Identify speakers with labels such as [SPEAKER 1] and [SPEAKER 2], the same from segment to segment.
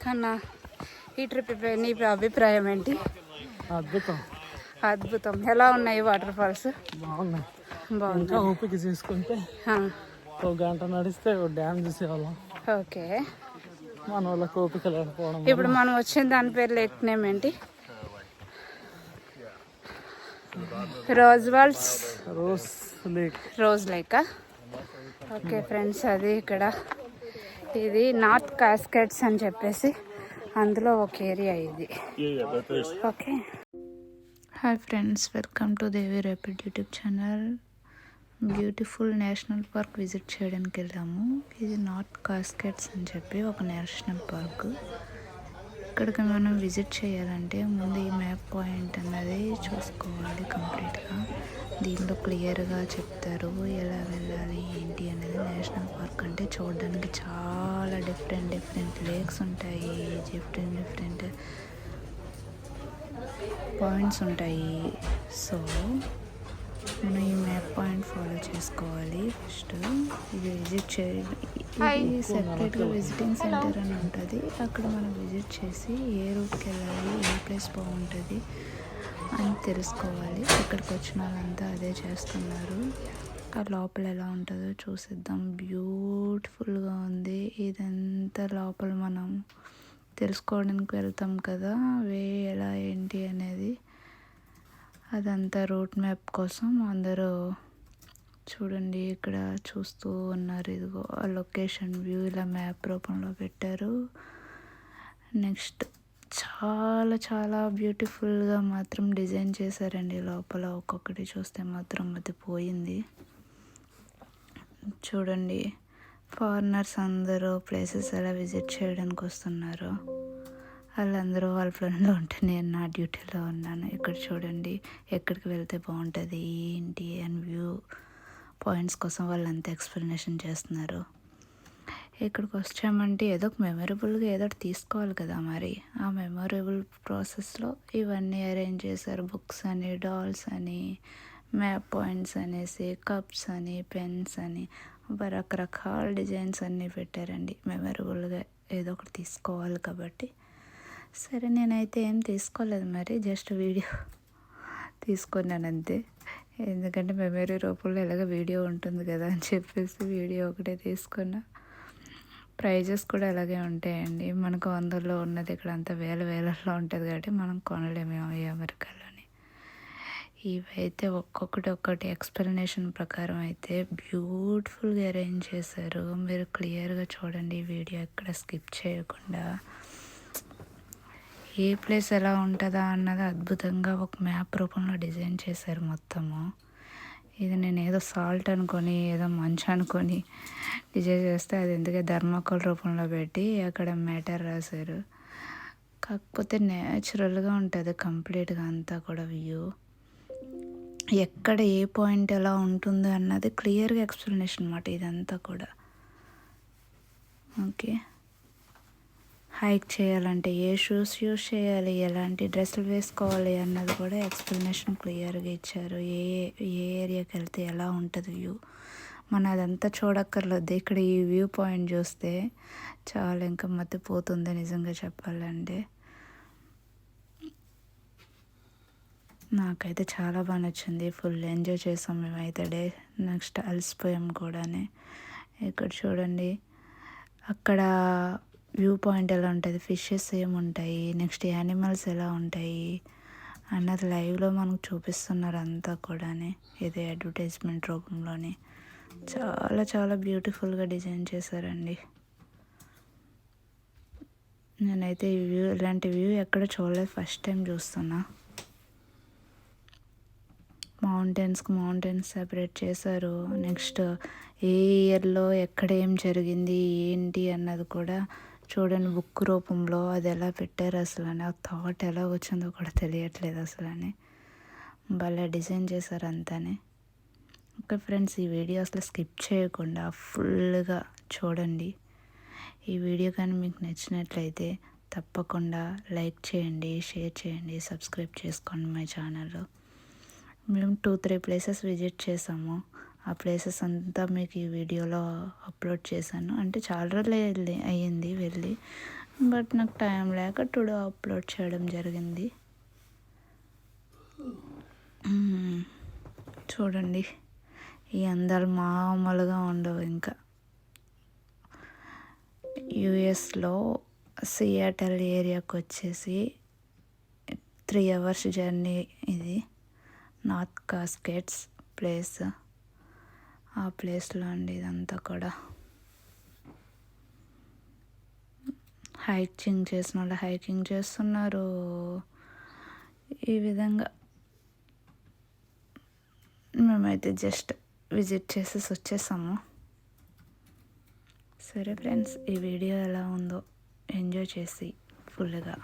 [SPEAKER 1] కన్నా ఈ ట్రిప్ పై నీ అభిప్రాయం ఏంటి?
[SPEAKER 2] అద్భుతం.
[SPEAKER 1] అద్భుతం. ఎలా ఉన్నాయి వాటర్ ఫాల్స్?
[SPEAKER 2] బాగున్నాయి. ఇంకా
[SPEAKER 1] బాగున్నాయి.
[SPEAKER 2] ఓపిక చేసుకుంటే
[SPEAKER 1] ఆ,
[SPEAKER 2] ఒక గంట నడిస్తే ఒక డ్యామ్ చూసేవాళ్ళం.
[SPEAKER 1] ఓకే.
[SPEAKER 2] మన వాళ్ళకి ఓపిక లేకపోవడం
[SPEAKER 1] ఇప్పుడు మనం వచ్చిన దాని పేరు లేక్ నేమ్ ఏంటి? Rose
[SPEAKER 2] lake.
[SPEAKER 1] రోజ్ లేకా? ఓకే ఫ్రెండ్స్, అది ఇక్కడ ఇది నార్త్ కాస్కేడ్స్ అని చెప్పేసి అందులో ఒక ఏరియా ఇది. Okay. Hi friends, welcome to Devi Rapid YouTube channel. Beautiful national park visit చేయడానికి వెళ్ళాము. ఇది నార్త్ కాస్కేడ్స్ అని చెప్పి ఒక నేషనల్ పార్క్. ఇక్కడికి మనం విజిట్ చేయాలంటే ముందు ఈ మ్యాప్ పాయింట్ అన్నది చూసుకోవాలి కంప్లీట్గా. దీనిలో క్లియర్గా చెప్తారు ఎలా వెళ్ళాలి ఏంటి అనేది. నేషనల్ పార్క్ అంటే చూడడానికి చాలా డిఫరెంట్ లేక్స్ ఉంటాయి, డిఫరెంట్ పాయింట్స్ ఉంటాయి. సో మనం ఈ మ్యాప్ పాయింట్ ఫాలో చేసుకోవాలి. ఫస్ట్ ఇది విజిట్ చేయాలి. ఇది సెపరేట్గా విజిటింగ్ సెంటర్ అని ఉంటుంది. అక్కడ మనం విజిట్ చేసి ఏ రూట్కి వెళ్ళాలి, ఏ ప్లేస్ బాగుంటుంది అని తెలుసుకోవాలి. ఇక్కడికి వచ్చిన వాళ్ళంతా అదే చేస్తున్నారు. ఆ లోపల ఎలా ఉంటుందో చూసిద్దాం. బ్యూటిఫుల్గా ఉంది. ఇదంతా లోపల మనం తెలుసుకోవడానికి వెళ్తాం కదా, ఎలా ఏంటి అనేది. అదంతా రూట్ మ్యాప్ కోసం అందరూ చూడండి ఇక్కడ చూస్తూ ఉన్నారు. ఇదిగో ఆ లొకేషన్ వ్యూ ఇలా మ్యాప్ రూపంలో పెట్టారు. నెక్స్ట్ చాలా చాలా బ్యూటిఫుల్గా మాత్రం డిజైన్ చేశారండి. లోపల ఒక్కొక్కటి చూస్తే మాత్రం అది పోయింది. చూడండి, ఫారినర్స్ అందరూ ప్లేసెస్ ఎలా విజిట్ చేయడానికి వస్తున్నారు. వాళ్ళందరూ వాళ్ళ ఫ్రెండ్లో ఉంటే నేను నా డ్యూటీలో ఉన్నాను. ఇక్కడ చూడండి ఎక్కడికి వెళ్తే బాగుంటుంది ఏంటి అని వ్యూ పాయింట్స్ కోసం వాళ్ళంతా ఎక్స్ప్లెనేషన్ చేస్తున్నారు. ఇక్కడికి వచ్చామంటే ఏదో ఒక మెమొరబుల్గా ఏదో తీసుకోవాలి కదా. మరి ఆ మెమొరబుల్ ప్రాసెస్లో ఇవన్నీ అరేంజ్ చేశారు. బుక్స్ అని, డాల్స్ అని, మ్యాప్ పాయింట్స్ అనేసి, కప్స్ అని, పెన్స్ అని, రకరకాల డిజైన్స్ అన్నీ పెట్టారండి. మెమొరబుల్గా ఏదో ఒకటి తీసుకోవాలి కాబట్టి. సరే, నేనైతే ఏం తీసుకోలేదు, మరి జస్ట్ వీడియో తీసుకున్నాను అంతే. ఎందుకంటే మెమరీ రూపంలో ఎలాగ వీడియో ఉంటుంది కదా అని చెప్పేసి వీడియో ఒకటే తీసుకున్నా. ప్రైజెస్ కూడా అలాగే ఉంటాయండి. మనకు 100లో ఉన్నది ఇక్కడ అంతా వేలలో ఉంటుంది కాబట్టి మనం కొనలేమేమో ఈ అమెరికాలోని. ఇవైతే ఒక్కొక్కటి ఎక్స్ప్లెనేషన్ ప్రకారం అయితే బ్యూటిఫుల్గా అరేంజ్ చేశారు. మీరు క్లియర్గా చూడండి ఈ వీడియో ఎక్కడ స్కిప్ చేయకుండా. ఏ ప్లేస్ ఎలా ఉంటుందా అన్నది అద్భుతంగా ఒక మ్యాప్ రూపంలో డిజైన్ చేశారు మొత్తము. ఇది నేను ఏదో సాల్ట్ అనుకొని ఏదో మంచు అనుకొని డిజైన్ చేస్తే అది ఎందుకే ధర్మకోల్ రూపంలో పెట్టి అక్కడ మ్యాటర్ రాశారు. కాకపోతే న్యాచురల్గా ఉంటుంది కంప్లీట్గా అంతా కూడా వ్యూ. ఎక్కడ ఏ పాయింట్ ఎలా ఉంటుందో అన్నది క్లియర్గా ఎక్స్ప్లెనేషన్ అన్నమాట ఇదంతా కూడా. ఓకే. హైక్ చేయాలంటే ఏ షూస్ యూస్ చేయాలి, ఎలాంటి డ్రెస్సులు వేసుకోవాలి అన్నది కూడా ఎక్స్ప్లెనేషన్ క్లియర్గా ఇచ్చారు. ఏ ఏరియాకి వెళ్తే ఎలా ఉంటుంది వ్యూ. మనం అదంతా చూడక్కర్లేదు. ఇక్కడ ఈ వ్యూ పాయింట్ చూస్తే చాలా ఇంకా మతిపోతుంది నిజంగా చెప్పాలంటే. నాకైతే చాలా బాగా నచ్చింది. ఫుల్ ఎంజాయ్ చేసాం మేమైతే డే. నెక్స్ట్ అలసిపోయాం కూడానే. ఇక్కడ చూడండి అక్కడ వ్యూ పాయింట్ ఎలా ఉంటుంది, ఫిషెస్ ఏముంటాయి, నెక్స్ట్ యానిమల్స్ ఎలా ఉంటాయి అన్నది లైవ్లో మనకు చూపిస్తున్నారు అంతా కూడానే. ఇదే అడ్వర్టైజ్మెంట్ రూపంలోని చాలా చాలా బ్యూటిఫుల్గా డిజైన్ చేశారండి. నేనైతే ఈ వ్యూ ఇలాంటి వ్యూ ఎక్కడ చూడలేదు, ఫస్ట్ టైం చూస్తున్నా. మౌంటైన్స్ సెపరేట్ చేశారు. నెక్స్ట్ ఏ ఇయర్లో ఎక్కడ ఏం జరిగింది ఏంటి అన్నది కూడా చూడండి బుక్ రూపంలో అది ఎలా పెట్టారు. అసలు ఆ థాట్ ఎలా వచ్చిందో కూడా తెలియట్లేదు అసలు. భలే డిజైన్ చేశారు అంతానే. ఓకే ఫ్రెండ్స్, ఈ వీడియో అసలు స్కిప్ చేయకుండా ఫుల్గా చూడండి. ఈ వీడియో కానీ మీకు నచ్చినట్లయితే తప్పకుండా లైక్ చేయండి, షేర్ చేయండి, సబ్స్క్రైబ్ చేసుకోండి మై ఛానల్లో. మేము 2-3 ప్లేసెస్ విజిట్ చేసాము. ఆ ప్లేసెస్ అంతా మీకు ఈ వీడియోలో అప్లోడ్ చేశాను. అంటే చాలా రోజులు అయ్యింది వెళ్ళి, బట్ నాకు టైం లేక టుడే అప్లోడ్ చేయడం జరిగింది. చూడండి, ఈ అందాలు మామూలుగా ఉండవు. ఇంకా యుఎస్లో సియాటల్ ఏరియాకి వచ్చేసి 3 hours జర్నీ. ఇది నార్త్ కాస్కేట్స్ ప్లేస్. ఆ ప్లేస్లో అండి ఇదంతా కూడా. హైకింగ్ చేసిన వాళ్ళు హైకింగ్ చేస్తున్నారు. ఈ విధంగా మేమైతే జస్ట్ విజిట్ చేసేసి వచ్చేసాము. సరే ఫ్రెండ్స్, ఈ వీడియో ఎలా ఉందో ఎంజాయ్ చేసి ఫుల్గా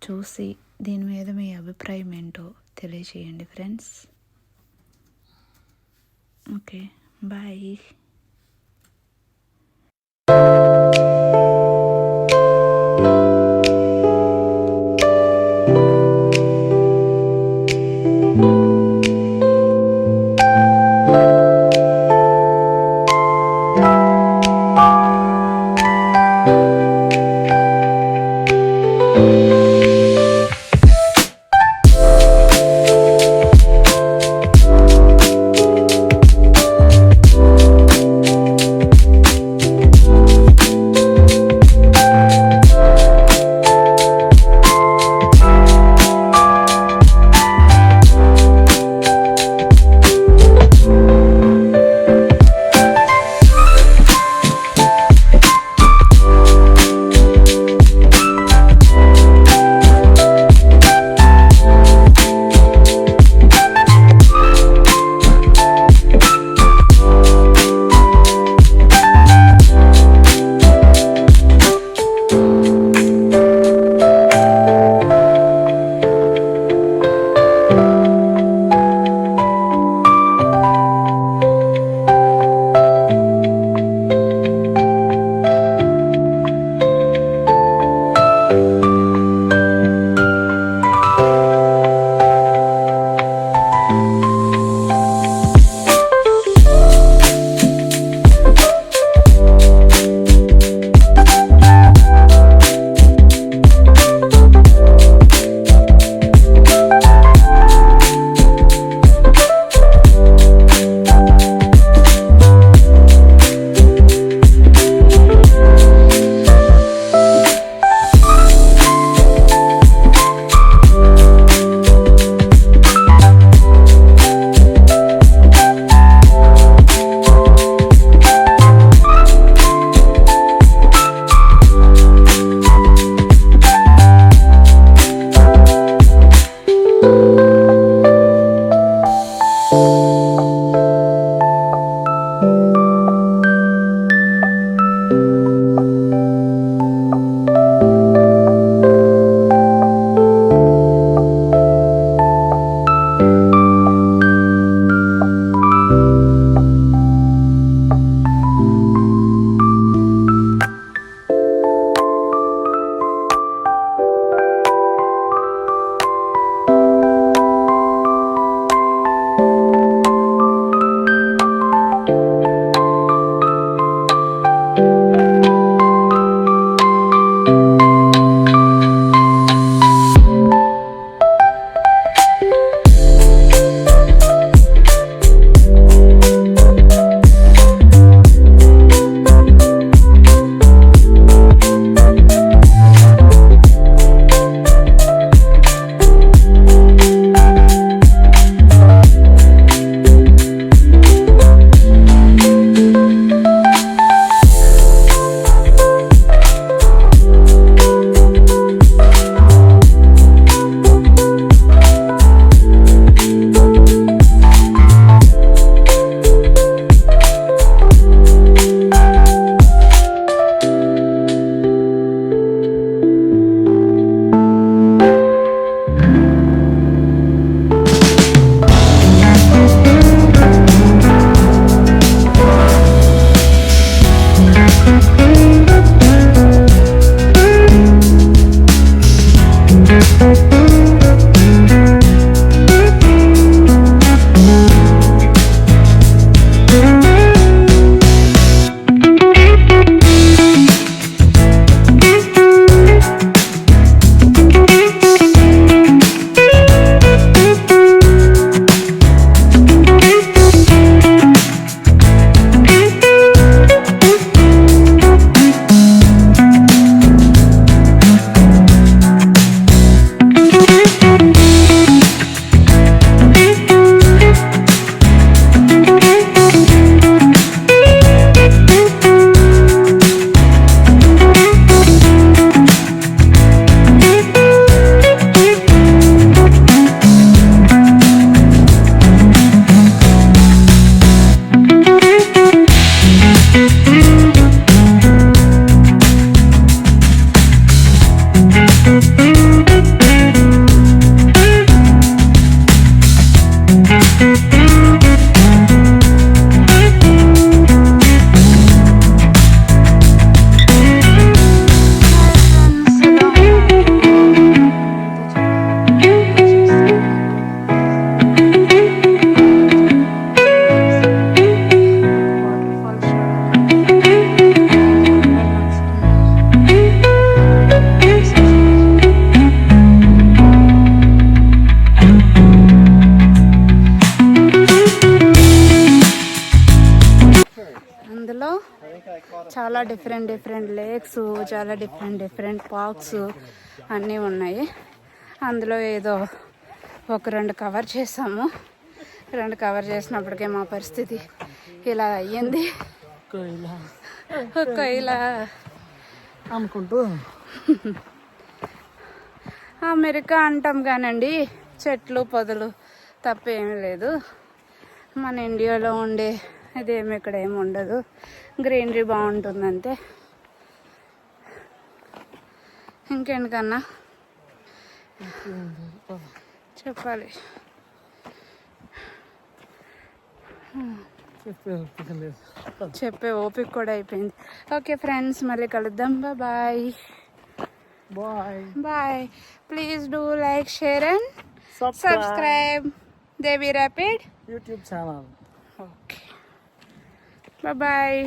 [SPEAKER 1] చూసి దీని మీద మీ అభిప్రాయం ఏంటో తెలియచేయండి ఫ్రెండ్స్. Okay, bye. చాలా డిఫరెంట్ లేక్స్, చాలా డిఫరెంట్ పార్క్స్ అన్నీ ఉన్నాయి. అందులో ఏదో ఒక 2 కవర్ చేసాము. 2 కవర్ చేసినప్పటికే మా పరిస్థితి ఇలా అయ్యింది. ఇలా
[SPEAKER 2] అనుకుంటూ
[SPEAKER 1] అమెరికా అంటాం కానండి, చెట్లు పొదలు తప్ప ఏమీ లేదు. మన ఇండియాలో ఉండే ఇదేమి ఇక్కడ ఏమి ఉండదు. గ్రీనరీ బాగుంటుందంతే. ఇంకేంటికన్నా చెప్పాలి. చెప్పే ఓపిక కూడా అయిపోయింది. ఓకే ఫ్రెండ్స్, మళ్ళీ కలుద్దాం. Bye bye. Please do like, share and subscribe Devi Rapid
[SPEAKER 2] YouTube channel.
[SPEAKER 1] Okay bye.